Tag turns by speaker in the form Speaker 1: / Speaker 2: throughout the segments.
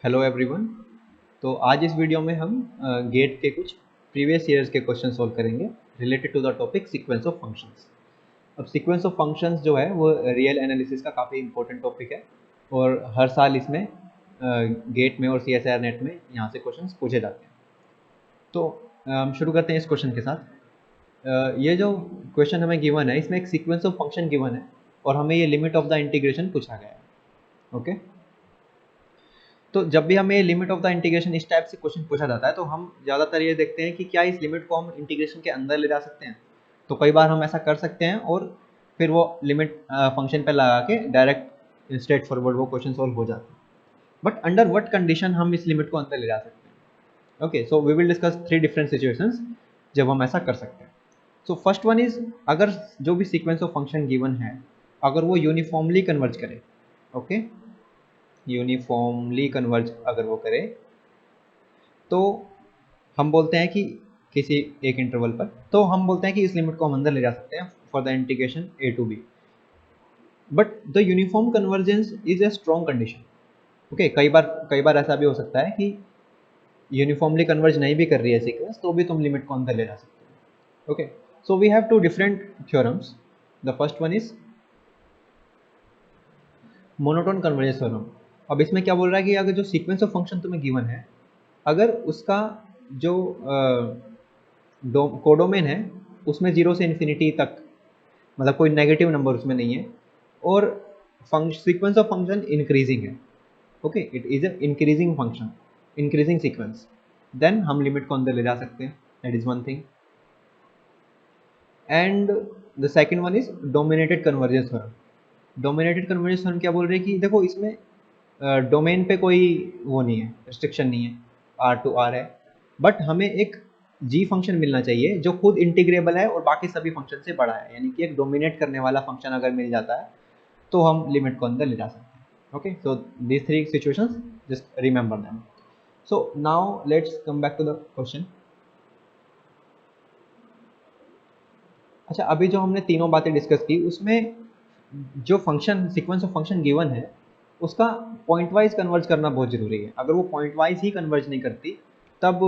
Speaker 1: Hello everyone. तो आज इस वीडियो में हम गेट के कुछ प्रीवियस ईयर्स के क्वेश्चन सॉल्व करेंगे related to the topic sequence of functions. अब सीक्वेंस ऑफ फंक्शंस जो है वो रियल एनालिसिस का काफ़ी इंपॉर्टेंट टॉपिक है और हर साल इसमें गेट में और CSIR नेट में यहाँ से क्वेश्चंस पूछे जाते हैं। तो हम शुरू करते हैं इस क्वेश्चन के साथ। ये जो क्वेश्चन हमें गिवन है इसमें एक सीक्वेंस ऑफ फंक्शन गिवन है और हमें ये लिमिट ऑफ द इंटीग्रेशन पूछा गया है। ओके, तो जब भी हमें लिमिट ऑफ द इंटीग्रेशन इस टाइप से क्वेश्चन पूछा जाता है तो हम ज़्यादातर ये देखते हैं कि क्या इस लिमिट को हम इंटीग्रेशन के अंदर ले जा सकते हैं। तो कई बार हम ऐसा कर सकते हैं और फिर वो लिमिट फंक्शन पे लगा के डायरेक्ट स्ट्रेट फॉरवर्ड वो क्वेश्चन सॉल्व हो जाता है। बट अंडर व्हाट कंडीशन हम इस लिमिट को अंदर ले जा सकते हैं। Okay, so we will discuss 3 different situations जब हम ऐसा कर सकते हैं। सो फर्स्ट वन इज, अगर जो भी सीक्वेंस ऑफ फंक्शन गिवन है अगर वो यूनिफॉर्मली कन्वर्ज करे। ओके, यूनिफॉर्मली कन्वर्ज अगर वो करे तो हम बोलते हैं कि किसी एक इंटरवल पर, तो हम बोलते हैं कि इस लिमिट को हम अंदर ले जा सकते हैं for the integration a to b। But the uniform convergence is a strong condition. Okay, कई बार ऐसा भी हो सकता है कि यूनिफॉर्मली कन्वर्ज नहीं भी कर रही है सीक्वेंस तो भी तुम लिमिट को अंदर ले जा सकते हो। Okay, so we have two different theorems. The first one is monotone convergence theorem. अब इसमें क्या बोल रहा है कि अगर जो सीक्वेंस ऑफ फंक्शन तुम्हें गिवन है अगर उसका जो कोडोमेन है उसमें 0 से इन्फिनिटी तक, मतलब कोई नेगेटिव नंबर उसमें नहीं है और सीक्वेंस ऑफ फंक्शन इंक्रीजिंग है। Okay, it is a increasing function, increasing sequence, then हम लिमिट को अंदर ले जा सकते हैं। That is one thing. And the second one is dominated convergence theorem. Dominated convergence theorem क्या बोल रहे हैं कि देखो इसमें डोमेन पे कोई वो नहीं है, रिस्ट्रिक्शन नहीं है, R to R है, बट हमें एक g फंक्शन मिलना चाहिए जो खुद इंटीग्रेबल है और बाकी सभी फंक्शन से बड़ा है, यानी कि एक डोमिनेट करने वाला फंक्शन अगर मिल जाता है तो हम लिमिट को अंदर ले जा सकते हैं। Okay, so these 3 situations, just remember them. So now let's come back to the question. अच्छा, अभी जो हमने तीनों बातें डिस्कस की उसमें जो function sequence of function given है उसका पॉइंट वाइज कन्वर्ज करना बहुत ज़रूरी है। अगर वो पॉइंट वाइज ही कन्वर्ज नहीं करती तब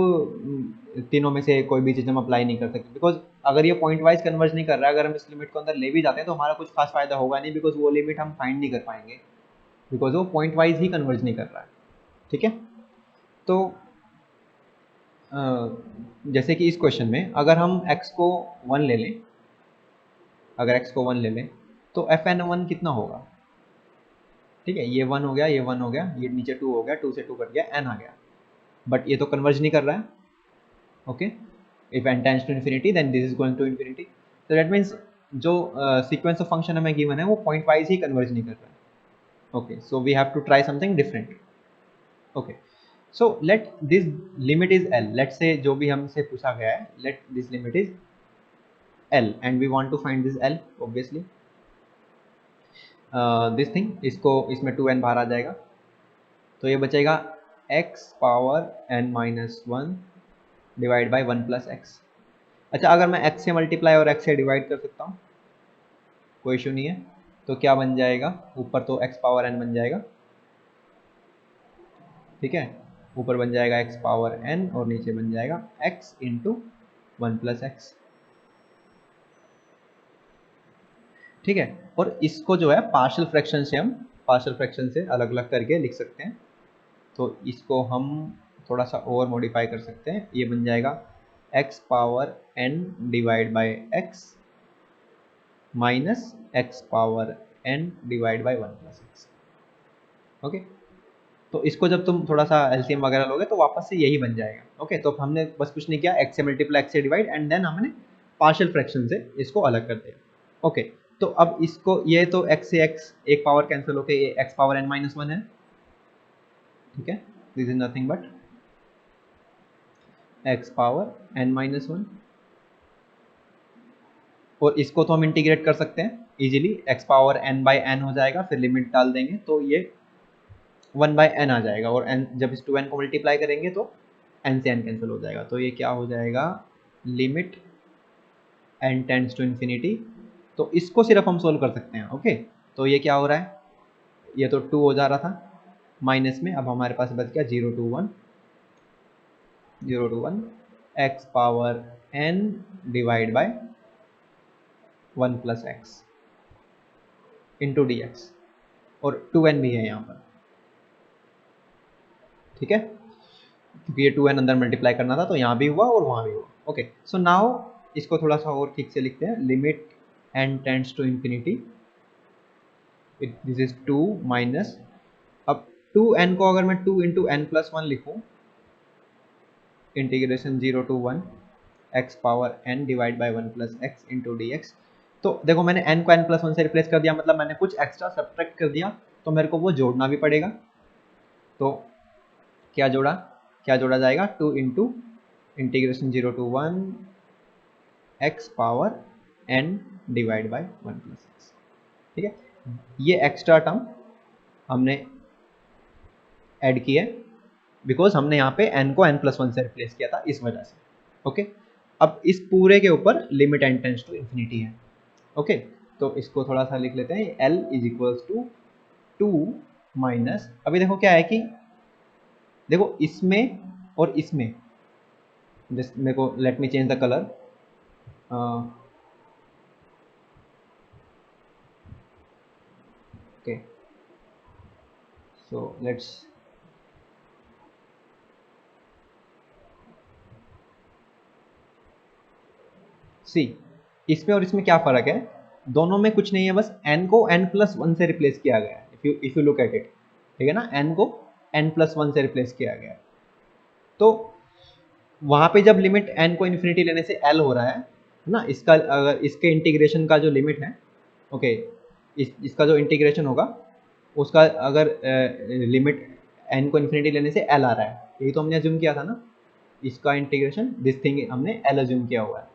Speaker 1: तीनों में से कोई भी चीज़ हम अप्लाई नहीं कर सकते, बिकॉज अगर ये पॉइंट वाइज कन्वर्ज नहीं कर रहा है, अगर हम इस लिमिट को अंदर ले भी जाते हैं तो हमारा कुछ खास फायदा होगा नहीं, बिकॉज वो लिमिट हम फाइंड नहीं कर पाएंगे, बिकॉज वो पॉइंट वाइज ही कन्वर्ज नहीं कर रहा है। ठीक है, तो जैसे कि इस क्वेश्चन में अगर हम x को 1 ले लें, अगर x को 1 ले लें तो fn1 कितना होगा। ठीक है, ये 1 हो गया, ये 1 हो गया, ये नीचे 2 हो गया, 2 से 2 कट गया, n आ गया, बट ये तो कन्वर्ज नहीं कर रहा है। Okay, if n tends to infinity then this is going to infinity, तो दैट मीन्स जो सीक्वेंस ऑफ फंक्शन हमें गिवन है वो पॉइंट वाइज ही कन्वर्ज नहीं कर रहा है। Okay, so we have to try something different. Okay, so let this limit is l, let say जो भी हमसे पूछा गया है, let this limit is l and we want to find this l obviously this thing, इसको इसमें 2n बाहर आ जाएगा तो ये बचेगा x power n-1 divide by 1 plus x. अच्छा, अगर मैं x से मल्टीप्लाई और x से डिवाइड कर सकता हूँ, कोई इशू नहीं है, तो क्या बन जाएगा, ऊपर तो x पावर n बन जाएगा, ठीक है, ऊपर बन जाएगा x पावर n और नीचे बन जाएगा x इंटू 1 प्लस एक्स। ठीक है, और इसको जो है पार्शियल फ्रैक्शन से, हम पार्शियल फ्रैक्शन से अलग अलग करके लिख सकते हैं, तो इसको हम थोड़ा सा और मॉडिफाई कर सकते हैं, ये बन जाएगा x power n divide by x minus x power n divide by 1 plus x. Okay, तो इसको जब तुम थोड़ा सा एलसीएम वगैरह लोगे तो वापस से यही बन जाएगा। ओके, तो हमने बस कुछ नहीं किया, x से मल्टीप्लाई x से डिवाइड एंड देन हमने पार्शियल फ्रैक्शन से इसको अलग कर दिया। ओके, तो अब इसको, ये तो x से x एक पावर कैंसिल होके ये x पावर n-1 है। ठीक है, this is nothing but x power n-1, और इसको तो हम इंटीग्रेट कर सकते हैं easily, x power n by n हो जाएगा, फिर लिमिट डाल देंगे तो ये 1 बाई n आ जाएगा, और n जब इस 2n को मल्टीप्लाई करेंगे तो n से n कैंसिल हो जाएगा, तो ये क्या हो जाएगा, limit n tends to infinity. तो इसको सिर्फ हम सोल्व कर सकते हैं। ओके, तो ये क्या हो रहा है, ये तो 2 हो जा रहा था, माइनस में अब हमारे पास बच गया 0 to 1 x power n divide by 1 plus x into D x, और 2n भी है यहाँ पर, ठीक है, क्योंकि ये 2n अंदर मल्टीप्लाई करना था तो यहाँ भी हुआ और वहाँ भी हुआ। ओके, सो नाउ इसको थोड़ा सा और ठीक से लिखते हैं, limit n tends to infinity, this is 2 minus, अब 2n को अगर मैं 2 इंटू n प्लस 1 लिखूँ, integration 0 to 1 x power n divide by 1 plus x into D x. तो देखो मैंने n को n प्लस 1 से रिप्लेस कर दिया, मतलब मैंने कुछ एक्स्ट्रा सब्ट्रैक्ट कर दिया, तो मेरे को वो जोड़ना भी पड़ेगा। तो क्या जोड़ा जाएगा, 2 into integration 0 to 1 x power n divide by 1 plus x, ठीक है। ये एक्स्ट्रा टर्म हमने ऐड किया है बिकॉज हमने यहाँ पे n को n प्लस 1 से रिप्लेस किया था, इस वजह से। ओके, अब इस पूरे के ऊपर limit n tends to infinity है। ओके, तो इसको थोड़ा सा लिख लेते हैं, l is equals to 2 minus, अभी देखो क्या है कि देखो इसमें और इसमें, जस्ट मेरे को let me change the colour, okay, so let's see, इसमें और इसमें क्या फ़र्क है, दोनों में कुछ नहीं है, बस n को n प्लस 1 से रिप्लेस किया गया है, if you look at it, ठीक है ना, n को n प्लस 1 से रिप्लेस किया गया है। तो वहाँ पे जब लिमिट n को इन्फिनिटी लेने से l हो रहा है ना, इसका अगर इसके इंटीग्रेशन का जो लिमिट है, ओके, इसका जो इंटीग्रेशन होगा उसका अगर लिमिट n को इन्फिनिटी लेने से l आ रहा है, यही तो हमने अज्यूम किया था ना, इसका इंटीग्रेशन दिस थिंग हमने l अज्यूम किया हुआ है,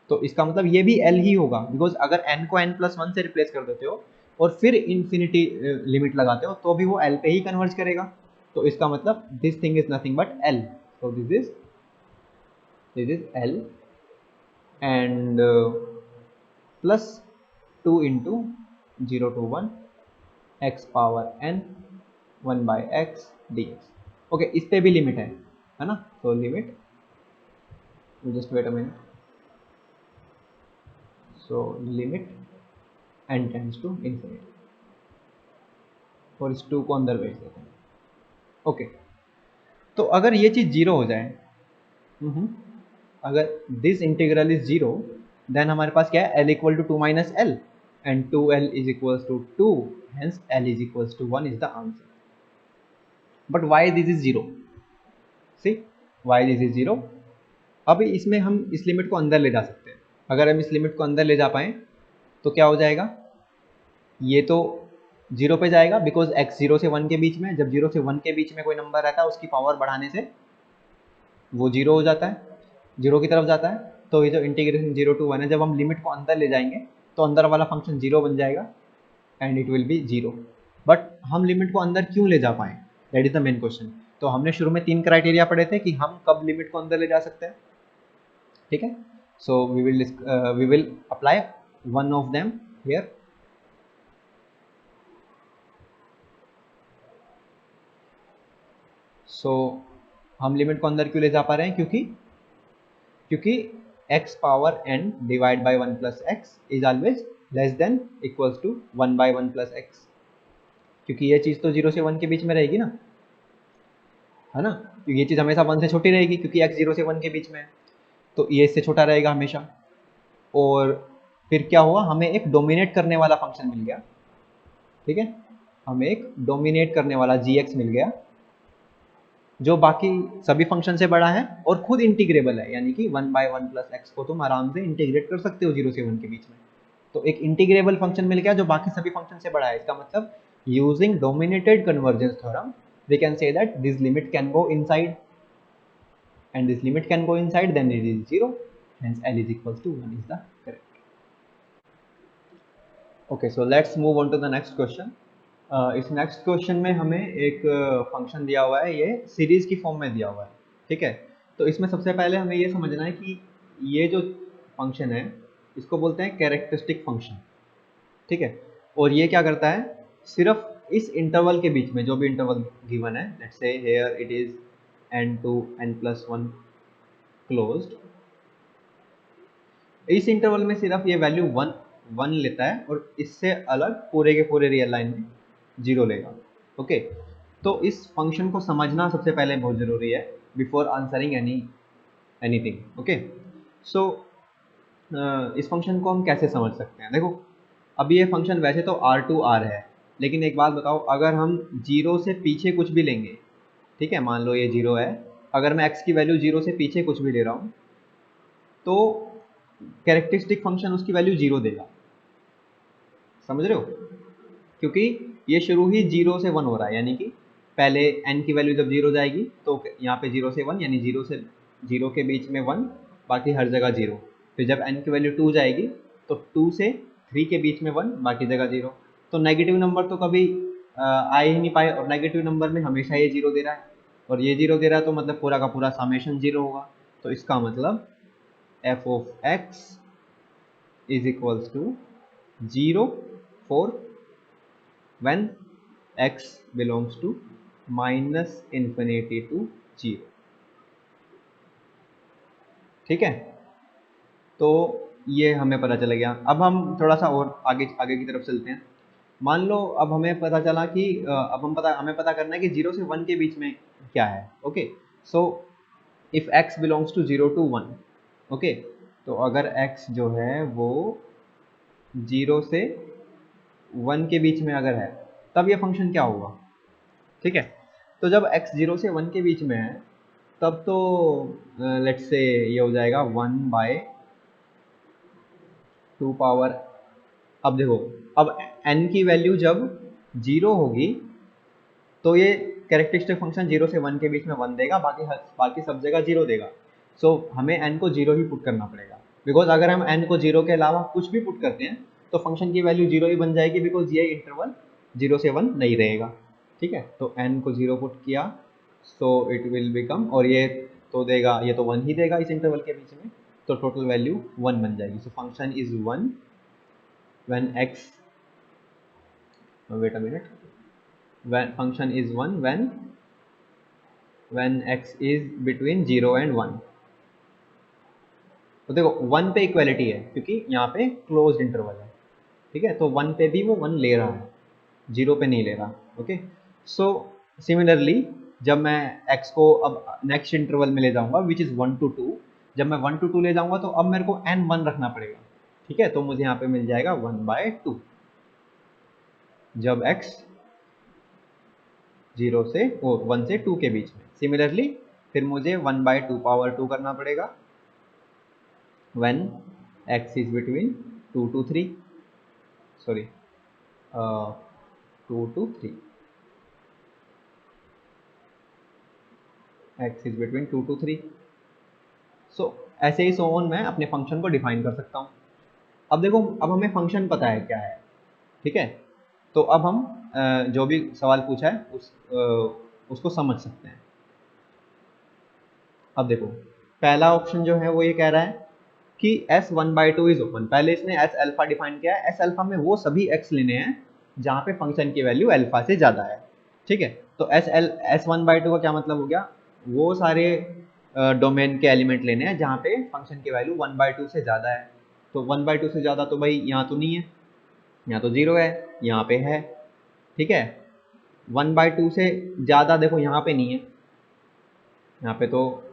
Speaker 1: तो इसका मतलब ये भी l ही होगा, बिकॉज अगर n को n प्लस 1 से रिप्लेस कर देते हो और फिर इन्फिनिटी लिमिट लगाते हो तो भी वो l पे ही कन्वर्ज करेगा, तो इसका मतलब this thing is nothing but l, so this is l and plus 2 into 0 to 1 x power n 1 by x dx। Okay, इस पे भी लिमिट है ना, तो limit, just wait a minute, so limit n tends to infinity, और इस 2 को अंदर भेज देते हैं। ओके, तो अगर ये चीज़ जीरो हो जाए, अगर this integral is zero, then हमारे पास क्या है, l equal to 2 minus L and 2l is equals to 2, hence l is equals to 1 is the answer. But why this is zero, see why this is zero, अब इसमें हम इस limit को अंदर ले जा सकते हैं, अगर हम इस लिमिट को अंदर ले जा पाएँ तो क्या हो जाएगा, ये तो जीरो पे जाएगा, बिकॉज x 0 से 1 के बीच में, जब 0 से 1 के बीच में कोई नंबर रहता है उसकी पावर बढ़ाने से वो जीरो हो जाता है, जीरो की तरफ जाता है, तो ये जो इंटीग्रेशन 0 to 1 है, जब हम लिमिट को अंदर ले जाएंगे तो अंदर वाला फंक्शन जीरो बन जाएगा and it will be zero. But हम लिमिट को अंदर क्यों ले जा पाएँ, that is the main question. तो हमने शुरू में 3 क्राइटेरिया पढ़े थे कि हम कब लिमिट को अंदर ले जा सकते हैं, ठीक है, so we will apply one of them here. So हम लिमिट को अंदर क्यों ले जा पा रहे हैं, क्योंकि x power n divide by 1 plus X is always less than equals to 1 by 1 plus X, क्योंकि ये चीज़ तो 0 से 1 के बीच में रहेगी ना, है ना, ये चीज़ हमेशा 1 से छोटी रहेगी क्योंकि x 0 से 1 के बीच में है, तो ये इससे छोटा रहेगा हमेशा। और फिर क्या हुआ, हमें एक डोमिनेट करने वाला फंक्शन मिल गया, ठीक है, हमें एक डोमिनेट करने वाला gx मिल गया जो बाकी सभी फंक्शन से बड़ा है और खुद इंटीग्रेबल है, यानी कि 1 बाई 1 प्लस एक्स को तुम आराम से इंटीग्रेट कर सकते हो 0 से 1 के बीच में, तो एक इंटीग्रेबल फंक्शन मिल गया जो बाकी सभी फंक्शन से बड़ा है। इसका मतलब using dominated convergence theorem we can say that this limit can go inside and this limit can go inside, then it is 0, hence l is equals to 1 is the correct। Okay, so let's move on to the next question। इस next question में हमें एक function दिया हुआ है, ये series की form में दिया हुआ है, ठीक है। तो इसमें सबसे पहले हमें ये समझना है कि ये जो फंक्शन है इसको बोलते हैं कैरेक्टरिस्टिक फंक्शन, ठीक है, और ये क्या करता है, सिर्फ इस इंटरवल के बीच में जो भी इंटरवल गिवन है, let's say here it is n to n+1 closed, इस इंटरवल में सिर्फ ये वैल्यू 1 लेता है और इससे अलग पूरे के पूरे रियल लाइन में 0 लेगा। ओके, तो इस फंक्शन को समझना सबसे पहले बहुत ज़रूरी है बिफोर आंसरिंग एनीथिंग। ओके, सो इस फंक्शन को हम कैसे समझ सकते हैं? देखो, अब ये फंक्शन वैसे तो R है, लेकिन एक बात बताओ, अगर हम 0 से पीछे कुछ भी लेंगे, ठीक है, मान लो ये 0 है, अगर मैं x की वैल्यू 0 से पीछे कुछ भी ले रहा हूँ तो कैरेक्टरिस्टिक फंक्शन उसकी वैल्यू 0 देगा। समझ रहे हो? क्योंकि ये शुरू ही 0 से 1 हो रहा है, यानी कि पहले n की वैल्यू जब 0 जाएगी तो यहाँ पे 0 से 1, यानी 0 से 0 के बीच में 1, बाकी हर जगह 0। फिर जब n की वैल्यू 2 जाएगी तो 2 से 3 के बीच में 1, बाकी जगह 0। तो नेगेटिव नंबर तो कभी आ ही नहीं पाए, और नेगेटिव नंबर में हमेशा ये 0 दे रहा है, और ये 0 दे रहा है तो मतलब पूरा का पूरा समेशन 0 होगा। तो इसका मतलब f of x is equals to 0 for when x belongs to minus infinity to 0। ठीक है, तो ये हमें पता चला गया। अब हम थोड़ा सा और आगे आगे की तरफ चलते हैं। मान लो अब हमें पता चला कि अब हमें पता करना है कि 0 से 1 के बीच में क्या है। Okay, so if x belongs to 0 to 1, okay, तो अगर x जो है वो 0 से 1 के बीच में अगर है, तब ये फंक्शन क्या होगा? ठीक है, तो जब x 0 से 1 के बीच में है तब तो लेट्स से ये हो जाएगा 1/2 पावर। अब देखो, अब n की वैल्यू जब 0 होगी तो ये कैरेक्टरिस्टिक फंक्शन 0 से 1 के बीच में 1 देगा, बाकी सब जगह 0 देगा। सो हमें n को 0 ही पुट करना पड़ेगा, बिकॉज अगर हम n को 0 के अलावा कुछ भी पुट करते हैं तो फंक्शन की वैल्यू 0 ही बन जाएगी, बिकॉज ये इंटरवल 0 से 1 नहीं रहेगा। ठीक है, तो n को 0 पुट किया, सो इट विल बिकम, और ये तो देगा, ये तो 1 ही देगा इस इंटरवल के बीच में, तो टोटल वैल्यू 1 बन जाएगी। So function is 1 when x, wait a minute, when function is 1 when x is between 0 and 1। तो देखो 1 पे इक्वालिटी है क्योंकि यहाँ पे क्लोज्ड इंटरवल है। ठीक है, तो 1 पे भी वो 1 ले रहा है, 0 पे नहीं ले रहा। ओके, सो सिमिलरली जब मैं x को अब नेक्स्ट इंटरवल में ले जाऊंगा विच इज़ 1 to 2, जब मैं 1 to 2 ले जाऊंगा तो अब मेरे को n 1 रखना पड़ेगा। ठीक है, तो मुझे यहाँ पे मिल जाएगा 1/2 जब x 0 से 1 से 2 के बीच में। सिमिलरली फिर मुझे 1/2 पावर 2 करना पड़ेगा when x is between 2 to 3, sorry 2 to 3, x is between 2 to 3। सो ऐसे ही सो ऑन मैं अपने फंक्शन को डिफाइन कर सकता हूँ। अब देखो, अब हमें फंक्शन पता है क्या है। ठीक है, तो अब हम जो भी सवाल पूछा है उसको समझ सकते हैं। अब देखो, पहला ऑप्शन जो है वो ये कह रहा है कि s 1/2 इज ओपन। पहले इसने s अल्फा डिफाइन किया है। s अल्फा में वो सभी x लेने हैं जहाँ पे फंक्शन की वैल्यू अल्फा से ज़्यादा है। ठीक है, तो s 1/2 का क्या मतलब हो गया? वो सारे डोमेन के एलिमेंट लेने हैं जहाँ पे फंक्शन की वैल्यू 1/2 से ज़्यादा है। तो 1/2 से ज़्यादा तो भाई यहाँ तो नहीं है, यहाँ तो 0 है, यहाँ पे है। ठीक है, 1/2 से ज़्यादा देखो यहाँ पे नहीं है, यहाँ पे तो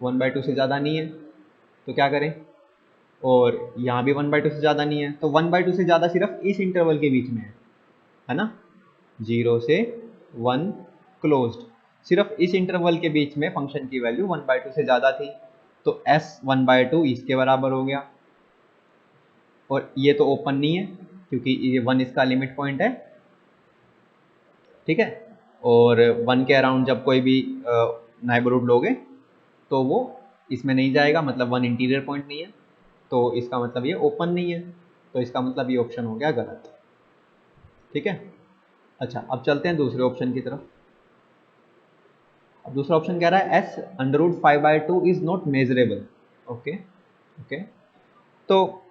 Speaker 1: 1/2 से ज़्यादा नहीं है, तो क्या करें? और यहाँ भी 1/2 से ज़्यादा नहीं है, तो 1/2 से ज़्यादा सिर्फ इस इंटरवल के बीच में है ना, 0 से 1 क्लोज्ड। सिर्फ इस इंटरवल के बीच में फंक्शन की वैल्यू 1/2 से ज़्यादा थी, तो s 1/2 इसके बराबर हो गया। और ये तो ओपन नहीं है क्योंकि ये 1 इसका लिमिट पॉइंट है। ठीक है, और 1 के अराउंड जब कोई भी नाइबरहुड लोगे तो वो इसमें नहीं जाएगा, मतलब 1 इंटीरियर पॉइंट नहीं है, तो इसका मतलब ये ओपन नहीं है, तो इसका मतलब ये ऑप्शन हो गया गलत। ठीक है, अच्छा अब चलते हैं दूसरे ऑप्शन की तरफ। अब दूसरा ऑप्शन कह रहा है s √5/2 is not measurable. Okay okay, तो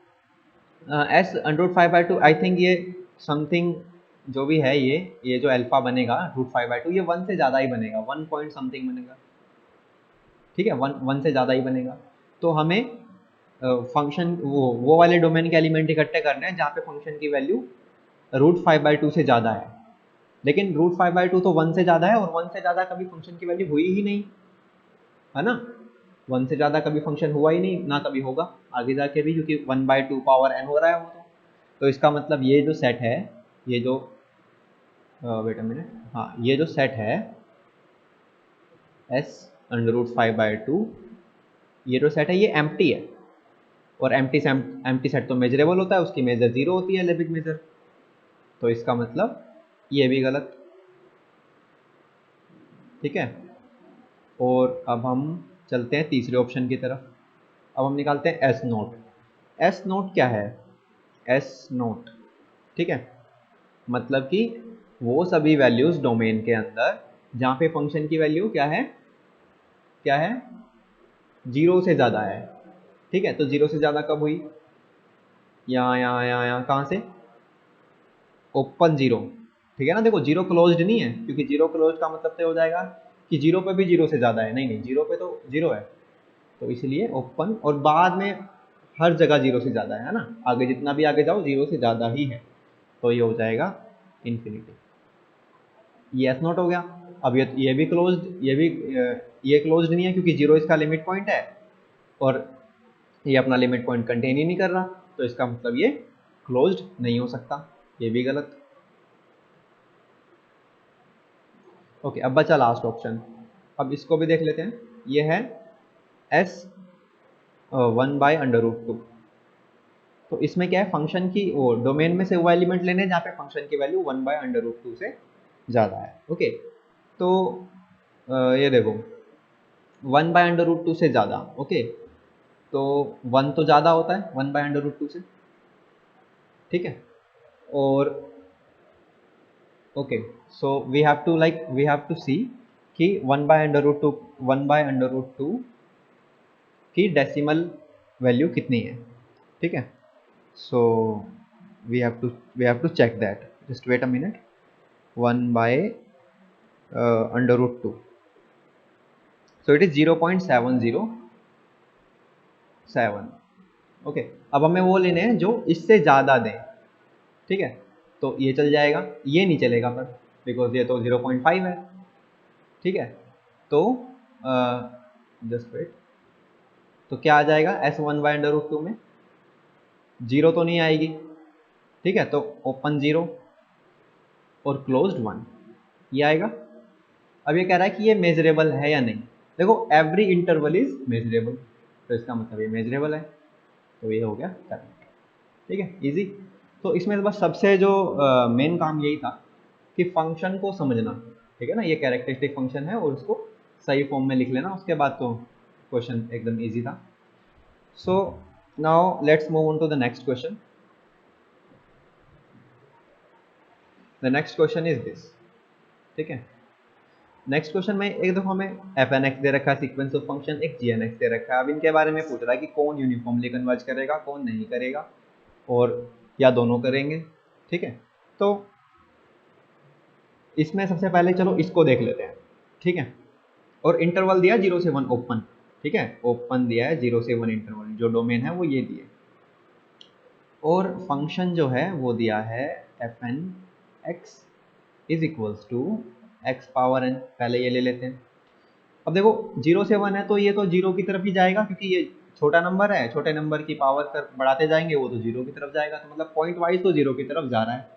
Speaker 1: s √5/2 आई थिंक ये समथिंग जो भी है ये जो अल्फा बनेगा √5/2 ये 1 से ज़्यादा ही बनेगा, 1 पॉइंट समथिंग बनेगा, ठीक है, 1 से ज़्यादा ही बनेगा। तो हमें फंक्शन वो वाले डोमेन के एलिमेंट इकट्ठे करने हैं जहाँ पे फंक्शन की वैल्यू √5/2 से ज़्यादा है। लेकिन √5/2 तो 1 से ज़्यादा है और 1 से ज़्यादा कभी फंक्शन की वैल्यू हुई ही नहीं, है ना। 1 से ज़्यादा कभी फंक्शन हुआ ही नहीं, ना कभी होगा आगे जाके भी, क्योंकि 1/2 पावर n हो रहा है वो तो इसका मतलब ये जो सेट है, ये जो वेट अ मिनट, हाँ ये जो सेट है s√5/2, ये जो सेट है ये एम्प्टी है, और एम्प्टी सेट तो मेजरेबल होता है, उसकी मेजर 0 होती है, एलेबिक मेजर। तो इसका मतलब ये भी गलत, ठीक है। और अब हम चलते हैं तीसरे ऑप्शन की तरफ। अब हम निकालते हैं एस नोट। एस नोट क्या है? एस नोट, ठीक है, मतलब कि वो सभी वैल्यूज डोमेन के अंदर जहाँ पे फंक्शन की वैल्यू क्या है, क्या है, 0 से ज़्यादा है, ठीक है। तो 0 से ज़्यादा कब हुई? यहाँ कहाँ से? ओपन 0, ठीक है ना। देखो 0 क्लोज्ड नहीं है, क्योंकि 0 क्लोज्ड का मतलब तो हो जाएगा कि 0 पे भी 0 से ज़्यादा है, नहीं 0 पे तो 0 है, तो इसलिए ओपन, और बाद में हर जगह 0 से ज़्यादा है ना, आगे जितना भी आगे जाओ 0 से ज़्यादा ही है, तो ये हो जाएगा इन्फिनिटी। ये एस नोट हो गया। अब ये भी क्लोज्ड, ये क्लोज्ड नहीं है क्योंकि 0 इसका लिमिट पॉइंट है, और ये अपना लिमिट पॉइंट कंटेन ही नहीं कर रहा, तो इसका मतलब ये क्लोज्ड नहीं हो सकता, ये भी गलत। ओके, अब बचा लास्ट ऑप्शन, अब इसको भी देख लेते हैं। ये है s1/√2। तो इसमें क्या है, फंक्शन की वो डोमेन में से वो एलिमेंट लेने जहाँ पे फंक्शन की वैल्यू 1/√2 से ज़्यादा है। ओके, तो ये देखो 1/√2 से ज़्यादा, ओके, तो 1 तो ज़्यादा होता है 1/√2 से, ठीक है। और okay, so we have to see कि 1/√2 की डेसिमल वैल्यू कितनी है, ठीक है। So we have to check that, just wait a minute. 1/√2, so it is 0.707। Okay, अब हमें वो लेने हैं जो इससे ज़्यादा दें, ठीक है। तो ये चल जाएगा, ये नहीं चलेगा पर, बिकॉज ये तो 0.5 है, ठीक है। तो जस्ट वेट, तो क्या आ जाएगा s1/√2 में? 0 तो नहीं आएगी, ठीक है, तो ओपन 0 और क्लोज्ड 1, ये आएगा। अब ये कह रहा है कि ये मेजरेबल है या नहीं। देखो एवरी इंटरवल इज मेजरेबल, तो इसका मतलब ये मेजरेबल है, तो ये हो गया करेक्ट, ठीक है, इजी। तो इसमें बस सबसे जो मेन काम यही था कि फंक्शन को समझना, ठीक है ना, ये कैरेक्टरिस्टिक फंक्शन है और उसको सही फॉर्म में लिख लेना, उसके बाद तो क्वेश्चन एकदम इजी था। So now let's move on to the next question. The next question is this, ठीक है। नेक्स्ट क्वेश्चन में एक देखो हमें fn(x) दे रखा है सीक्वेंस ऑफ फंक्शन, एक gn(x) दे रखा है। अब इनके बारे में पूछ रहा है कि कौन यूनिफॉर्मली कन्वर्ज करेगा, कौन नहीं करेगा, और या दोनों करेंगे, ठीक है। तो इसमें सबसे पहले चलो इसको देख लेते हैं, ठीक है। और इंटरवल दिया 0 से 1 ओपन, ठीक है, ओपन दिया है 0 से 1 इंटरवल, जो डोमेन है वो ये दिए, और फंक्शन जो है वो दिया है fn(x) is equals to x power n। पहले ये ले लेते हैं। अब देखो 0 से 1 है तो ये तो 0 की तरफ ही जाएगा, क्योंकि ये छोटा नंबर है, छोटे नंबर की पावर कर बढ़ाते जाएंगे वो तो 0 की तरफ जाएगा, तो मतलब पॉइंट वाइज तो 0 की तरफ जा रहा है,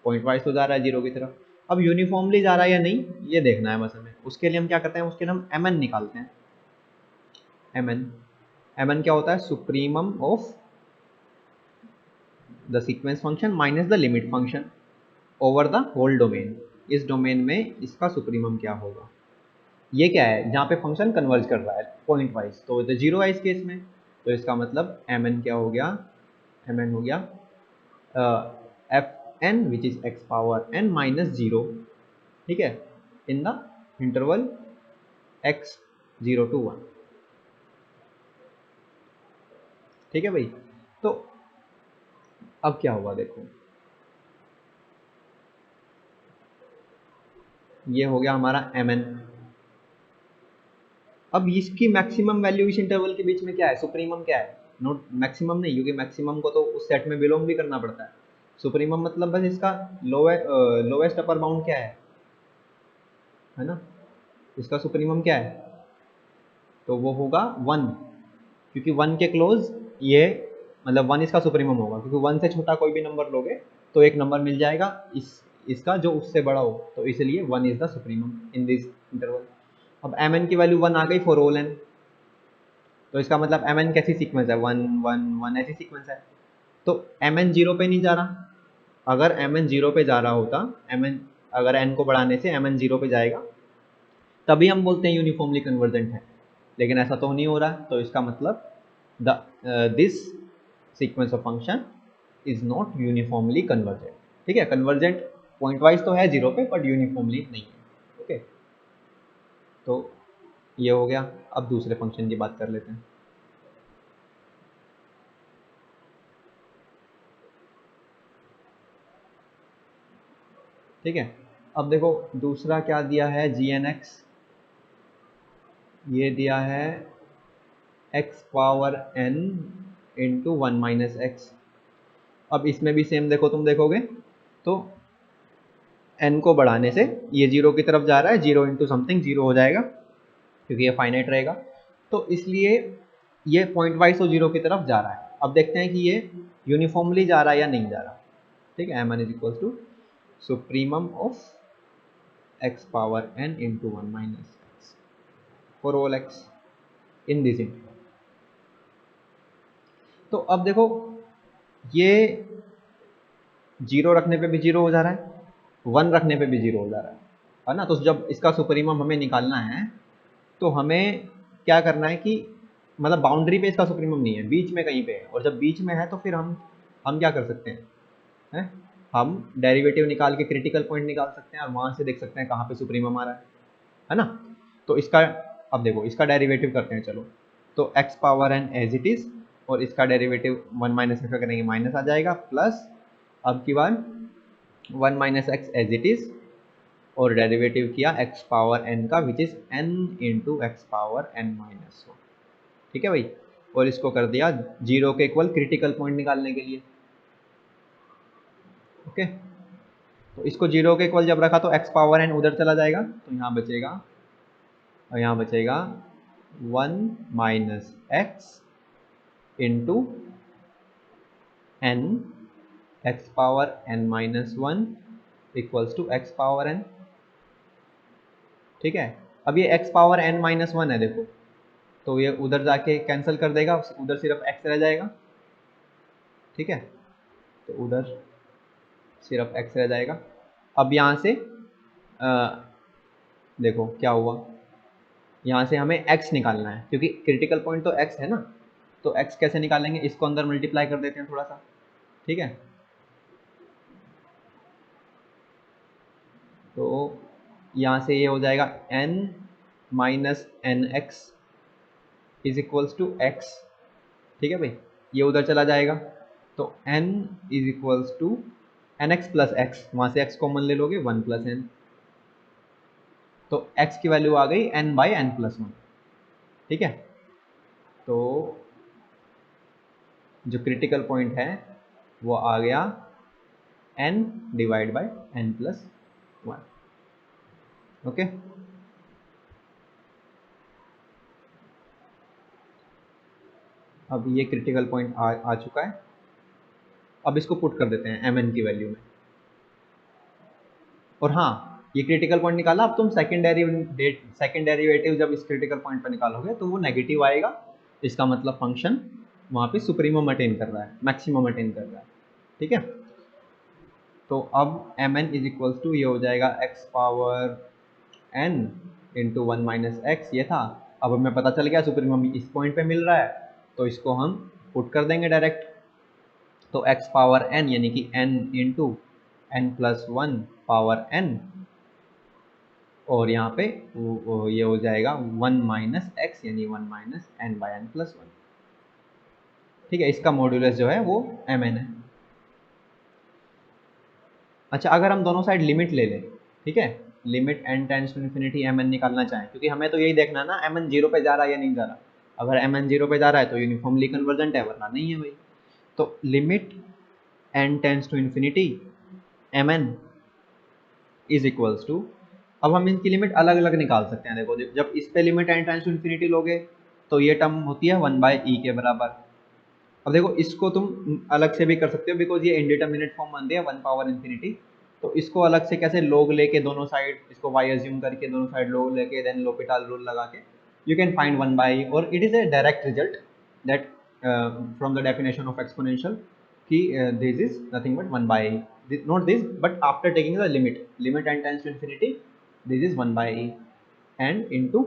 Speaker 1: पॉइंट वाइज तो जा रहा है 0 की तरफ। अब यूनिफॉर्मली जा रहा है या नहीं ये देखना है बस हमें, उसके लिए हम क्या करते हैं, उसके लिए हम mn निकालते हैं। mn क्या होता है, supremum of the sequence function minus the limit function over the whole domain. इस डोमेन में इसका सुप्रीमम क्या होगा, ये क्या है, जहाँ पे फंक्शन कन्वर्ज कर रहा है पॉइंट वाइज, तो 0 है इस केस में, तो इसका मतलब mn क्या हो गया, mn हो गया fn which is x power n minus 0, ठीक है, in the interval x 0 to 1, ठीक है भाई। तो अब क्या होगा देखो, ये हो गया हमारा mn। अब इसकी मैक्सिमम वैल्यू इस इंटरवल के बीच में क्या है, सुप्रीमम क्या है, नोट मैक्सिमम नहीं, क्योंकि मैक्सिमम को तो उस सेट में बिलोंग भी करना पड़ता है। सुप्रीमम मतलब बस इसका लोवेस्ट अपर बाउंड क्या है ना, इसका सुप्रीमम क्या है, तो वो होगा 1, क्योंकि 1 के क्लोज ये मतलब 1 इसका सुप्रीमम होगा, क्योंकि 1 से छोटा कोई भी नंबर लोगे तो एक नंबर मिल जाएगा इसका जो उससे बड़ा हो, तो इसलिए 1 is the supremum in this interval. अब mn की वैल्यू 1 आ गई फॉर ऑल n, तो इसका मतलब mn कैसी सीक्वेंस है, 1 1 1 ऐसी सीक्वेंस है। तो mn 0 पे नहीं जा रहा, अगर mn 0 पे जा रहा होता, mn अगर n को बढ़ाने से mn 0 पे जाएगा, तभी हम बोलते हैं यूनिफॉर्मली कन्वर्जेंट है, लेकिन ऐसा तो नहीं हो रहा। तो इसका मतलब this sequence of function is not uniformly convergent. ठीक है, कन्वर्जेंट पॉइंट वाइज तो है 0 पे, बट यूनिफॉर्मली नहीं है। ओके, तो ये हो गया। अब दूसरे फंक्शन की बात कर लेते हैं। ठीक है, अब देखो दूसरा क्या दिया है, gn(x), ये दिया है x power n into 1 minus x. अब इसमें भी सेम देखो, तुम देखोगे तो n को बढ़ाने से ये 0 की तरफ जा रहा है, 0 इंटू समथिंग 0 हो जाएगा, क्योंकि ये फाइनाइट रहेगा, तो इसलिए ये पॉइंट वाइज तो 0 की तरफ जा रहा है। अब देखते हैं कि ये यूनिफॉर्मली जा रहा है या नहीं जा रहा। ठीक है, mn is equal to supremum of x power n into 1 minus X for all x in this interval. तो अब देखो ये 0 रखने पे भी 0 हो जा रहा है, 1 रखने पे भी 0 हो जा रहा है ना। तो जब इसका सुप्रीमम हमें निकालना है तो हमें क्या करना है कि मतलब बाउंड्री पे इसका सुप्रीमम नहीं है, बीच में कहीं पे है, और जब बीच में है तो फिर हम क्या कर सकते हैं, हम डेरिवेटिव निकाल के क्रिटिकल पॉइंट निकाल सकते हैं और वहां से देख सकते हैं कहाँ पे सुप्रीमम आ रहा है ना। तो इसका अब देखो इसका डेरिवेटिव करते हैं, चलो। तो x power n as it is, और इसका डेरिवेटिव 1 माइनस का करेंगे माइनस आ जाएगा, प्लस अब की बार 1 minus X as it is, और डेरिवेटिव किया x पावर n का, which is n into X power n minus 1। ठीक है भाई, और इसको कर दिया 0 के इक्वल क्रिटिकल पॉइंट निकालने के लिए। ओके, तो इसको 0 के इक्वल जब रखा तो x पावर n उधर चला जाएगा, तो यहाँ बचेगा, और यहाँ बचेगा 1 minus X into n x power n minus 1 equals to x power n। ठीक है, अब ये x पावर n माइनस 1 है देखो, तो ये उधर जाके कैंसिल कर देगा, उधर सिर्फ x रह जाएगा। ठीक है, तो उधर सिर्फ x रह जाएगा। अब यहाँ से देखो क्या हुआ, यहाँ से हमें x निकालना है, क्योंकि क्रिटिकल पॉइंट तो x है ना। तो x कैसे निकालेंगे, इसको अंदर मल्टीप्लाई कर देते हैं थोड़ा सा। ठीक है, तो यहाँ से ये हो जाएगा n minus N X is equals to X. ठीक है भाई, ये उधर चला जाएगा, तो n is equals to N X plus X, वहाँ से x कॉमन ले लोगे 1 प्लस एन, तो x की वैल्यू आ गई n बाई एन प्लस 1। ठीक है, तो जो क्रिटिकल पॉइंट है वो आ गया n divide by n plus 1। Okay, अब ये क्रिटिकल पॉइंट आ चुका है। अब इसको पुट कर देते हैं mn की वैल्यू में, और हाँ ये क्रिटिकल पॉइंट निकाला। अब तुम सेकंड डेरिवेटिव जब इस क्रिटिकल पॉइंट पर निकालोगे तो वो नेगेटिव आएगा, इसका मतलब फंक्शन वहाँ पे सुप्रीमम अटेन कर रहा है, मैक्सिमम अटेन कर रहा है। ठीक है, तो अब mn इज इक्वल्स टू ये हो जाएगा x power n into 1 minus x, ये था। अब हमें पता चल गया सुप्रीमम इस पॉइंट पे मिल रहा है, तो इसको हम पुट कर देंगे डायरेक्ट। तो x पावर n यानी कि n into n plus 1 power n, और यहाँ पे ये हो जाएगा 1 माइनस एक्स यानी 1 minus N by N plus 1। ठीक है, इसका मॉड्यूलस जो है वो mn है। अच्छा, अगर हम दोनों साइड लिमिट ले लें, ठीक है, limit n tends to infinity mn निकालना चाहें, क्योंकि हमें तो यही देखना है ना mn 0 पे जा रहा है या नहीं जा रहा। अगर mn 0 पे जा रहा है तो यूनिफॉर्मली कन्वर्जेंट है, वरना नहीं है भाई। तो limit n tends to infinity mn is equals to, अब हम इनकी लिमिट अलग अलग निकाल सकते हैं। देखो जब इस पे limit n tends to infinity लोगे तो ये टर्म होती है 1/e के बराबर। अब देखो इसको तुम अलग से भी कर सकते हो, बिकॉज ये इंडिटरमिनेट फॉर्म बनती है 1 पावर इन्फिनिटी। तो इसको अलग से कैसे, लोग लेके दोनों साइड, इसको y अज्यूम करके दोनों साइड लोग लेके देन l'Hopital रूल लगा के यू कैन फाइंड 1/e, और it is a direct result that from the definition of exponential कि this is nothing but 1/e, not this but after taking the limit n tends to infinity this is 1/e and into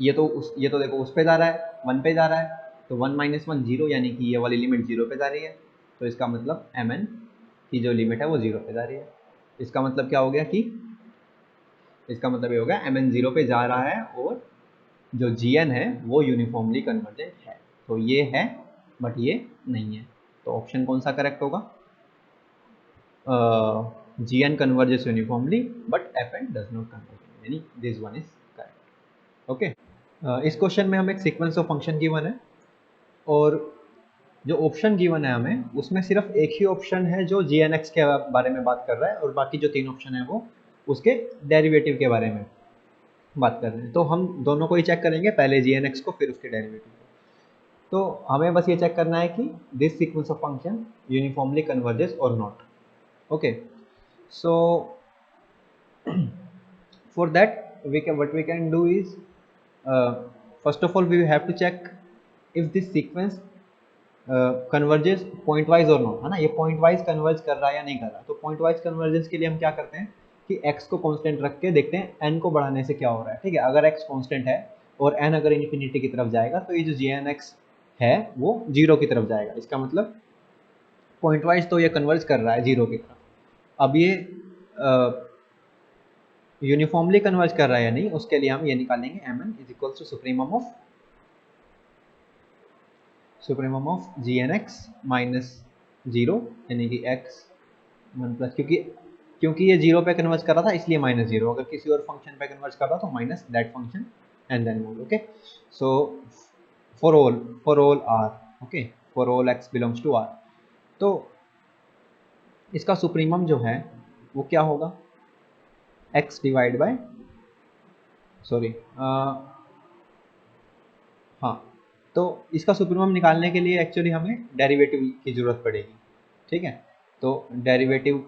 Speaker 1: ये तो देखो उस पे जा रहा है, 1 पे जा रहा है, तो 1 - 1 0, यानी कि ये वाली लिमिट 0 पे जा रही है। तो इसका मतलब mn की जो लिमिट है वो 0 पे जा रही है। इसका मतलब क्या हो गया कि इसका मतलब ये हो गया mn 0 पे जा रहा है और जो gn है वो यूनिफॉर्मली कन्वर्जेंट है। तो ये है बट ये नहीं है। तो ऑप्शन कौन सा करेक्ट होगा? gn converges uniformly but fn does not converge, यानी this one is correct. Okay, इस क्वेश्चन में हमें एक सीक्वेंस ऑफ फंक्शन गिवन है और जो ऑप्शन गिवन है हमें उसमें सिर्फ एक ही ऑप्शन है जो gn(x) के बारे में बात कर रहा है, और बाकी जो 3 ऑप्शन है वो उसके डेरिवेटिव के बारे में बात कर रहे हैं। तो हम दोनों को ही चेक करेंगे, पहले gn(x) को फिर उसके डेरिवेटिव को। तो हमें बस ये चेक करना है कि this sequence of function uniformly converges और not. Okay, so for that what we can do is first of all we have to check if this sequence converges point wise और नॉट, है ना। ये point wise converge कर रहा है या नहीं कर रहा। तो पॉइंट वाइज कन्वर्जेंस के लिए हम क्या करते हैं कि x को कांस्टेंट रख के देखते हैं n को बढ़ाने से क्या हो रहा है। ठीक है, अगर x कांस्टेंट है और n अगर इन्फिनिटी की तरफ जाएगा तो ये जो gn(x) है वो 0 की तरफ जाएगा। इसका मतलब पॉइंट वाइज तो ये कन्वर्ज कर रहा है 0 की तरफ। अब ये यूनिफॉर्मली कन्वर्ज कर रहा है या नहीं, उसके लिए हम ये निकालेंगे mn is equal to supremum of gn(x) minus 0, यानी कि x 1 प्लस, क्योंकि ये 0 पे कन्वर्ज कर रहा था इसलिए -0। अगर किसी और फंक्शन पे कन्वर्ज कर रहा तो minus that function and then mod. Okay, so for all r, okay, for all x belongs to r, तो इसका सुप्रीमम जो है वो क्या होगा, x डिवाइड बाय हाँ, तो इसका सुप्रीमम निकालने के लिए एक्चुअली हमें डेरिवेटिव की ज़रूरत पड़ेगी। ठीक है, तो डेरिवेटिव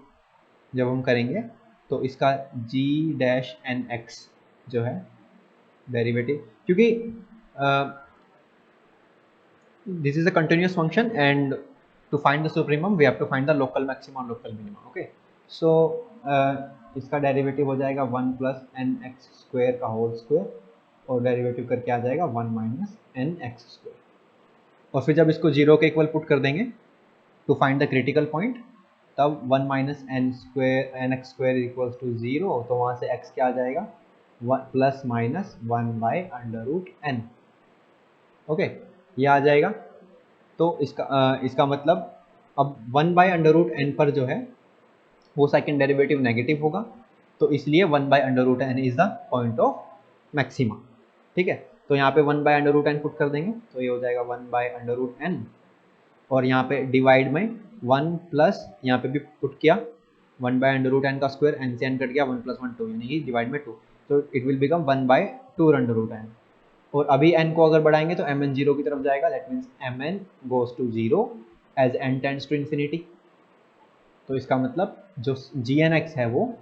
Speaker 1: जब हम करेंगे तो इसका g'(x) जो है डेरिवेटिव, क्योंकि this is a continuous function and to find the supremum we have to find the local maxima और लोकल मिनिमा। ओके, सो इसका डेरिवेटिव हो जाएगा 1 + nx² का होल स्क्वायर, और डेरिवेटिव करके आ जाएगा 1 - nx²। और फिर जब इसको 0 के इक्वल पुट कर देंगे to find the critical point, तब 1 - nx² इक्वल्स टू 0, तो वहाँ से x क्या आ जाएगा, ±1/√n। ओके, ये आ जाएगा। तो इसका मतलब अब 1/√n पर जो है वो सेकंड डेरिवेटिव नेगेटिव होगा, तो इसलिए 1/√n is the point of maxima. ठीक है, तो यहाँ पे 1/√n पुट कर देंगे तो ये हो जाएगा 1/√n, और यहाँ पे डिवाइड में 1 प्लस यहाँ पे भी पुट किया 1/√n का स्क्वायर, n से n कट गया, 1 + 1 2, यानी कि डिवाइड में 2, तो इट विल बिकम 1/2√n। और अभी n को अगर बढ़ाएंगे तो mn 0 की तरफ जाएगा, that means mn goes to 0 as n tends to infinity. तो इसका मतलब जो gn(x) है वो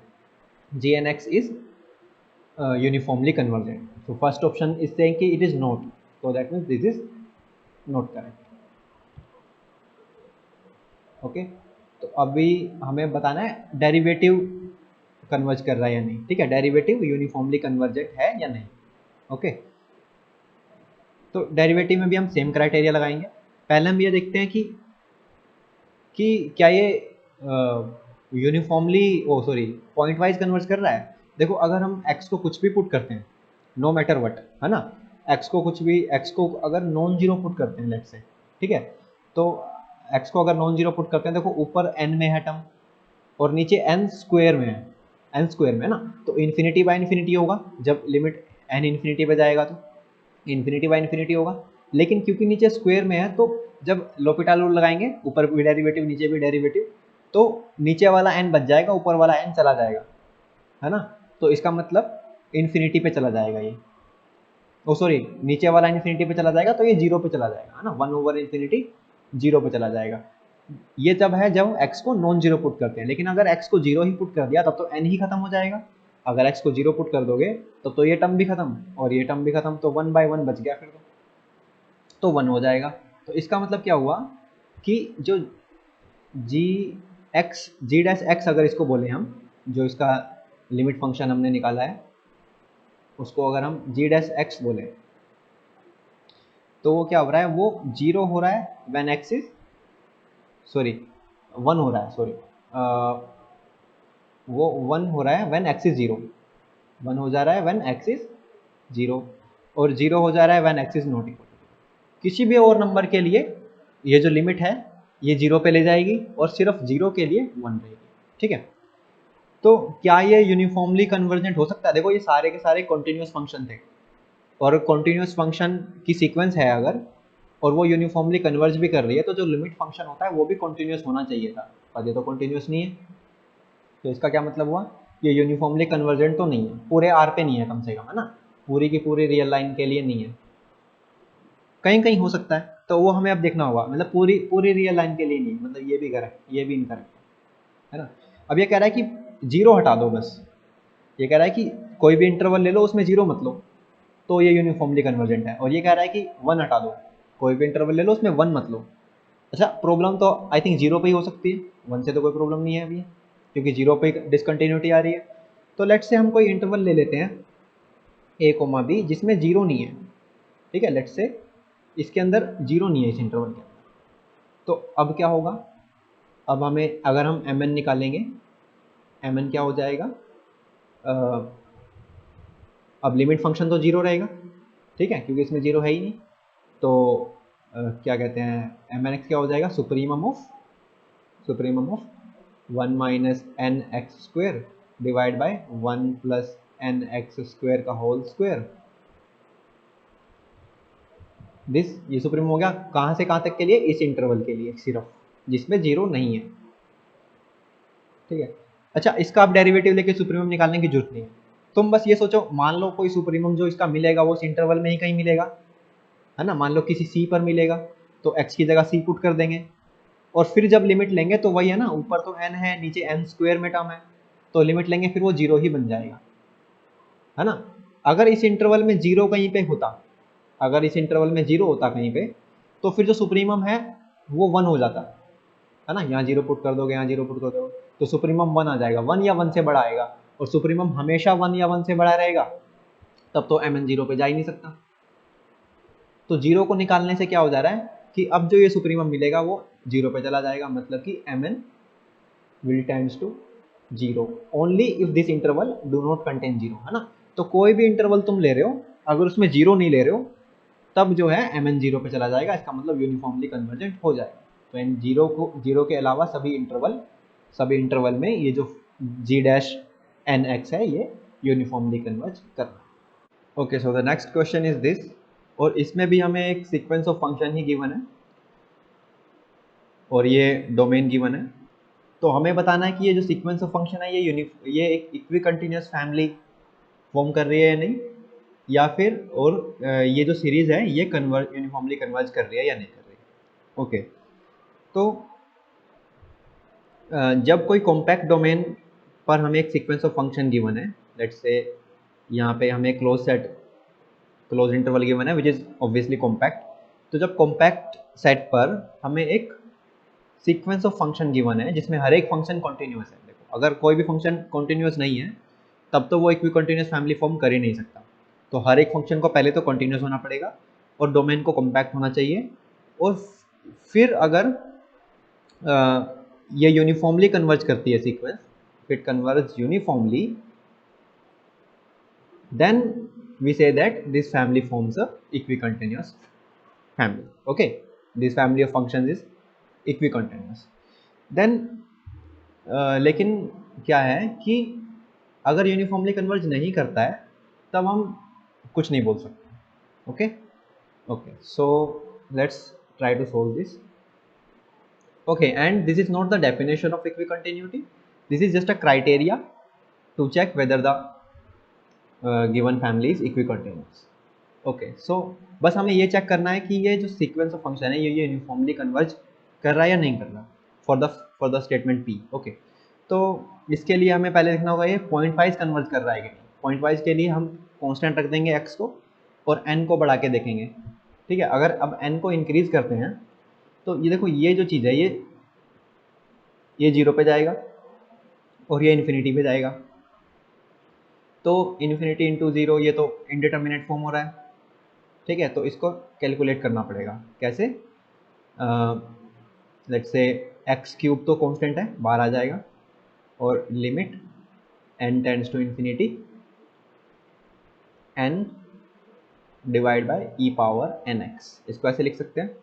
Speaker 1: gn(x) इज यूनिफॉर्मली कन्वर्जेंट। तो फर्स्ट ऑप्शन इज सेइंग कि it is not, so that means this is not correct. ओके, तो अभी हमें बताना है डेरिवेटिव कन्वर्ज कर रहा है या नहीं। ठीक है, डेरिवेटिव यूनिफॉर्मली कन्वर्जेंट है या नहीं। ओके, तो डेरिवेटिव में भी हम सेम क्राइटेरिया लगाएंगे। पहले हम ये देखते हैं कि क्या ये यूनिफॉर्मली पॉइंट वाइज कन्वर्ज कर रहा है। देखो अगर हम x को कुछ भी पुट करते हैं, नो मैटर व्हाट, है ना, x को अगर नॉन जीरो पुट करते हैं लेट्स से, ठीक है, तो x को अगर नॉन जीरो पुट करते हैं, देखो ऊपर n में है टर्म और नीचे n स्क्वायर में है, एन स्क्वायर में ना, तो इन्फिनिटी बाय इन्फिनिटी होगा जब लिमिट एन इन्फिनिटी पे जाएगा, तो इन्फिनिटी बाय इन्फिनिटी होगा। लेकिन क्योंकि नीचे स्क्वायर में है, तो जब लोपिटाल रूल लगाएंगे, ऊपर भी डेरिवेटिव नीचे भी डेरिवेटिव, तो नीचे वाला एन बच जाएगा, ऊपर वाला एन चला जाएगा, है ना। तो इसका मतलब इन्फिनिटी पे चला जाएगा ये, ओ सॉरी, नीचे वाला इन्फिनिटी पे चला जाएगा, तो ये जीरो पे चला जाएगा, है ना, 1/इन्फिनिटी जीरो पे चला जाएगा। ये जब है जब x को नॉन जीरो पुट करते हैं, लेकिन अगर x को जीरो ही पुट कर दिया तब तो n ही खत्म हो जाएगा। अगर x को जीरो पुट कर दोगे तो ये टर्म भी खत्म और ये टर्म भी खत्म, तो 1/1 बच गया, फिर तो 1 हो जाएगा। तो इसका मतलब क्या हुआ कि जो जी डैश एक्स अगर इसको बोले हम, जो इसका लिमिट फंक्शन हमने निकाला है उसको अगर हम जी डैश एक्स बोले, तो वो क्या हो रहा है, वो जीरो हो रहा है व्हेन एक्स इज सॉरी 1 हो रहा है, सॉरी वो 1 हो रहा है व्हेन एक्स इज जीरो, 1 हो जा रहा है व्हेन एक्स इज जीरो, और जीरो हो जा रहा है when x is not equal. किसी भी और नंबर के लिए ये जो लिमिट है ये जीरो पे ले जाएगी और सिर्फ जीरो के लिए 1 रहेगी, ठीक है। तो क्या ये यूनिफॉर्मली कन्वर्जेंट हो सकता है? देखो ये सारे के सारे कॉन्टिन्यूस फंक्शन थे, और कॉन्टिन्यूस फंक्शन की सीक्वेंस है अगर, और वो यूनिफॉर्मली कन्वर्ज भी कर रही है, तो जो लिमिट फंक्शन होता है वो भी कॉन्टिन्यूस होना चाहिए था, पर ये तो कॉन्टिन्यूस नहीं है। तो इसका क्या मतलब हुआ, ये यूनिफॉर्मली कन्वर्जेंट तो नहीं है, पूरे आर पे नहीं है कम से कम, है ना, पूरी की पूरी रियल लाइन के लिए नहीं है, कहीं कहीं हो सकता है, तो वो हमें अब देखना होगा, मतलब पूरी पूरी रियल लाइन के लिए नहीं, मतलब ये भी करेक्ट ये भी इनकरेक्ट है ना। अब ये कह रहा है कि जीरो हटा दो बस, ये कह रहा है कि कोई भी इंटरवल ले लो उसमें जीरो मत लो, तो ये यूनिफॉर्मली कन्वर्जेंट है। और ये कह रहा है कि 1 हटा दो, कोई भी इंटरवल ले लो उसमें 1 मत लो। अच्छा, प्रॉब्लम तो आई थिंक जीरो पे ही हो सकती है, 1 से तो कोई प्रॉब्लम नहीं है अभी, क्योंकि जीरो पे डिसकंटिन्यूटी आ रही है। तो लेट्स से हम कोई इंटरवल ले लेते हैं a कोमा बी जिसमें जीरो नहीं है, ठीक है, लेट्स से इसके अंदर जीरो नहीं है इस इंटरवल के अंदर। तो अब क्या होगा, अब हमें अगर हम mn निकालेंगे, mn क्या हो जाएगा, अब लिमिट फंक्शन तो जीरो रहेगा, ठीक है, क्योंकि इसमें जीरो है ही नहीं, तो क्या कहते हैं एम एन एक्स क्या हो जाएगा, supremum of 1 minus N X square divide by 1 plus N X square का होल स्क्वेयर, दिस ये सुप्रीमम हो गया कहाँ से कहाँ तक के लिए, इस इंटरवल के लिए सिर्फ, जिसमें जीरो नहीं है, ठीक है। अच्छा, इसका आप डेरिवेटिव लेके सुप्रीमम निकालने की जरूरत नहीं है, तुम बस ये सोचो, मान लो कोई सुप्रीमम जो इसका मिलेगा वो इस इंटरवल में ही कहीं मिलेगा, है ना, मान लो किसी सी पर मिलेगा, तो x की जगह सी पुट कर देंगे, और फिर जब लिमिट लेंगे तो वही है ना, ऊपर तो n है नीचे n स्क्वायर में टर्म है, तो लिमिट लेंगे फिर वो जीरो ही बन जाएगा, है ना। अगर इस इंटरवल में जीरो कहीं पे होता, अगर इस इंटरवल में जीरो होता कहीं पे, तो फिर जो सुप्रीमम है वो 1 हो जाता, है ना, यहाँ जीरो पुट कर दोगे, यहाँ जीरो पुट कर दोगे, तो सुप्रीमम 1 आ जाएगा, 1 या 1 से बड़ा आएगा, और सुप्रीमम हमेशा 1 या 1 से बड़ा रहेगा, तब तो mn जीरो पे जा ही नहीं सकता। तो जीरो को निकालने से क्या हो जा रहा है कि अब जो ये सुप्रीमम मिलेगा वो जीरो पे चला जाएगा, मतलब कि mn will tends to zero only if this interval do not contain zero, है ना। तो कोई भी इंटरवल तुम ले रहे हो, अगर उसमें जीरो नहीं ले रहे हो, तब जो है mn जीरो पे चला जाएगा, इसका मतलब यूनिफॉर्मली कन्वर्जेंट हो जाएगा। तो इन जीरो के अलावा सभी इंटरवल में ये जो जी डैश एन एक्स है ये यूनिफॉर्मली कन्वर्ज कर रहा है। Okay, so the next question is this, और इसमें भी हमें एक sequence of function he given है और ये डोमेन गिवन है। तो हमें बताना है कि ये जो सीक्वेंस ऑफ फंक्शन है ये एक इक्वी कंटिन्यूस फैमिली फॉर्म कर रही है या नहीं, या फिर और ये जो सीरीज है ये यूनिफॉर्मली कन्वर्ज कर रही है या नहीं कर रही है। ओके, तो जब कोई कॉम्पैक्ट डोमेन पर हमें एक सीक्वेंस ऑफ फंक्शन गिवन है, लेट्स से यहाँ पे हमें क्लोज इंटरवल गिवन है विच इज ऑब्वियसली कॉम्पैक्ट। तो जब कॉम्पैक्ट सेट पर हमें एक सीक्वेंस ऑफ फंक्शन गिवन है जिसमें हर एक फंक्शन कॉन्टिन्यूस है, देखो अगर कोई भी फंक्शन कॉन्टिन्यूस नहीं है तब तो वो इक्वी कंटिन्यूस फैमिली फॉर्म कर ही नहीं सकता। तो हर एक फंक्शन को पहले तो कॉन्टिन्यूस होना पड़ेगा और डोमेन को कॉम्पैक्ट होना चाहिए, और फिर अगर ये यूनिफॉर्मली कन्वर्ज करती है sequence, if it converge uniformly then we say that this family forms a equicontinuous family. Okay, this family of functions is equicontinuous. then लेकिन क्या है कि अगर यूनिफॉर्मली कन्वर्ज नहीं करता है तब हम कुछ नहीं बोल सकते। Okay okay, so let's try to solve this. Okay, and this is not the definition of equicontinuity, this is just a criteria to check whether the given family is equicontinuous. Okay, so बस हमें ये check करना है कि ये जो sequence of function है ये यूनिफॉर्मली कन्वर्ज कर रहा है या नहीं कर रहा for the statement P. Okay, तो इसके लिए हमें पहले देखना होगा ये पॉइंट वाइज कन्वर्ज कर रहा है कि नहीं। पॉइंट वाइज के लिए हम कांस्टेंट रख देंगे x को और n को बढ़ा के देखेंगे। ठीक है, अगर अब n को इंक्रीज करते हैं तो ये देखो ये जो चीज़ है ये 0 पे जाएगा और ये इन्फिनिटी पे जाएगा। तो इन्फिनिटी इंटू 0 ये तो इनडिटर्मिनेट फॉर्म हो रहा है। ठीक है, तो इसको कैलकुलेट करना पड़ेगा कैसे। लेट्स से एक्स क्यूब तो कांस्टेंट है, बाहर आ जाएगा, और limit n tends to infinity n divide by E power nx, इसको ऐसे लिख सकते हैं।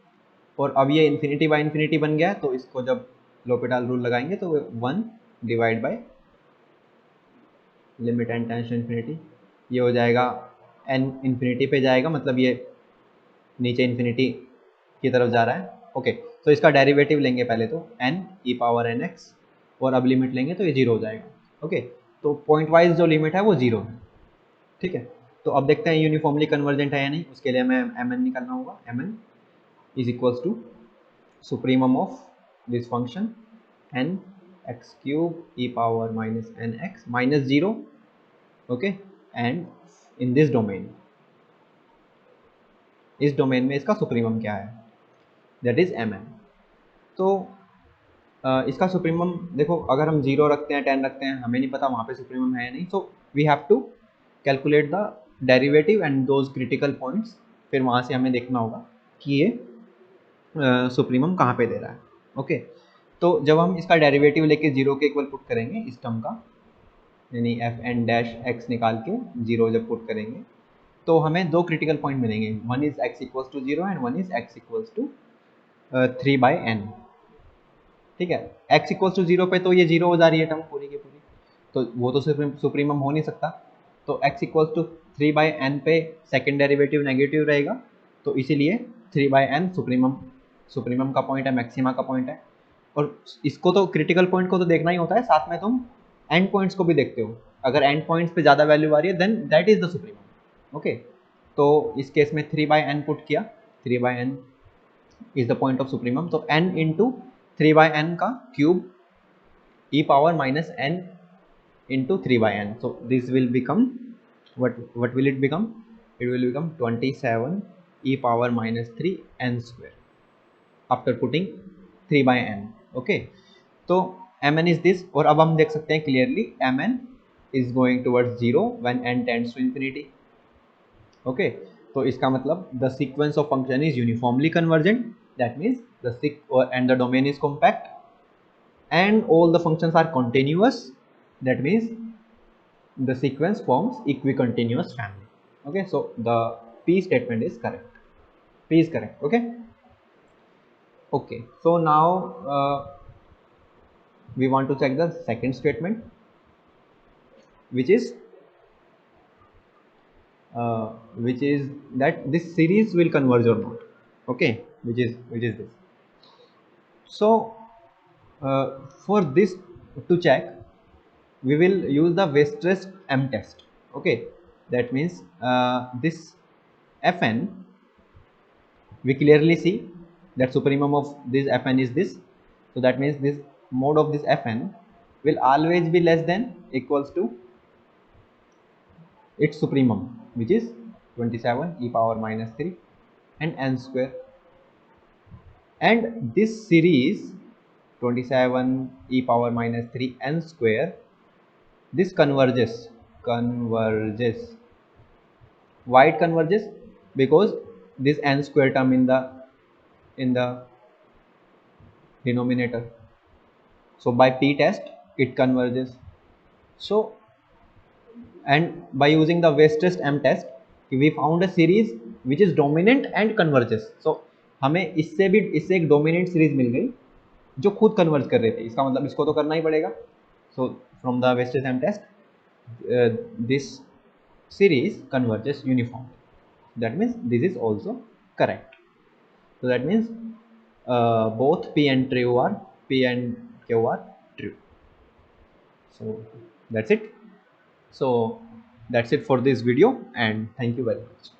Speaker 1: और अब ये इन्फिनिटी बाय इन्फिनिटी बन गया, तो इसको जब लोपिटाल रूल लगाएंगे तो 1 divide by limit n tends to infinity, ये हो जाएगा n इन्फिनिटी पे जाएगा, मतलब ये नीचे इन्फिनिटी की तरफ जा रहा है। ओके, तो इसका डेरिवेटिव लेंगे पहले तो n ई पावर nx, और अब लिमिट लेंगे तो ये 0 हो जाएगा। ओके, तो पॉइंट वाइज जो लिमिट है वो 0 है। ठीक है, तो अब देखते हैं यूनिफॉर्मली कन्वर्जेंट है या नहीं। उसके लिए हमें mn निकालना होगा। mn is equals to supremum of this function n X cube E power minus N X minus 0। Okay, and in this domain, इस डोमेन में इसका सुप्रीमम क्या है, दैट इज mn। तो इसका सुप्रीमम देखो, अगर हम 0 रखते हैं 10 रखते हैं, हमें नहीं पता वहाँ पे सुप्रीमम है या नहीं, so we have to calculate the derivative and those critical points. फिर वहाँ से हमें देखना होगा कि ये सुप्रीमम कहाँ पे दे रहा है। ओके, तो जब हम इसका डेरिवेटिव लेके 0 के इक्वल पुट करेंगे इस टर्म का, यानी एफ एन डैश एक्स निकाल के 0 जब पुट करेंगे तो हमें दो क्रिटिकल पॉइंट मिलेंगे, one is x equals to 0 and one is x equals to 3/n। ठीक है, x इक्वल्स टू 0 पे तो ये 0 हो जा रही है टर्म पूरी की पूरी, तो वो तो सुप्रीमम हो नहीं सकता। तो x इक्वल्स टू 3/n पे सेकेंड डेरिवेटिव नेगेटिव रहेगा, तो इसीलिए 3/n सुप्रीमम का पॉइंट है, मैक्सिमा का पॉइंट है। और इसको तो क्रिटिकल पॉइंट को तो देखना ही होता है, साथ में तुम एंड पॉइंट्स को भी देखते हो। अगर एंड पॉइंट्स पे ज़्यादा वैल्यू आ रही है then that is the supremum. Okay, तो इस केस में 3/n पुट किया, 3/n is the point of supremum, तो n इंटू 3/n का cube e power minus n into 3/n, so this will become what will it become, it will become 27 e power minus 3 n square after putting 3/n। okay, तो mn is this, और अब हम देख सकते हैं clearly mn is going towards 0 when n tends to infinity। okay, तो इसका मतलब the sequence of function is uniformly convergent, that means and the domain is compact and all the functions are continuous, that means the sequence forms equicontinuous family। okay, so the p statement is correct, p is correct। okay okay, so now we want to check the second statement, which is that this series will converge or not। okay, which is this। so for this to check we will use the Weierstrass M test। okay, that means this fn, we clearly see that supremum of this fn is this, so that means this mode of this fn will always be less than equals to its supremum, which is 27 e power minus 3 and n square, and this series 27 e power minus 3 n square, this converges why it converges, because this n square term in the denominator, so by p test it converges। so and by using the Weierstrass M test we found a series which is dominant and converges। so हमें इससे एक dominant series मिल गई जो खुद converge कर रही थी, इसका मतलब इसको तो करना ही पड़ेगा। so from the Weierstrass M test this series converges uniformly. That means this is also correct. So that means both P and P and Q are true. So that's it. So that's it for this video, and thank you very much.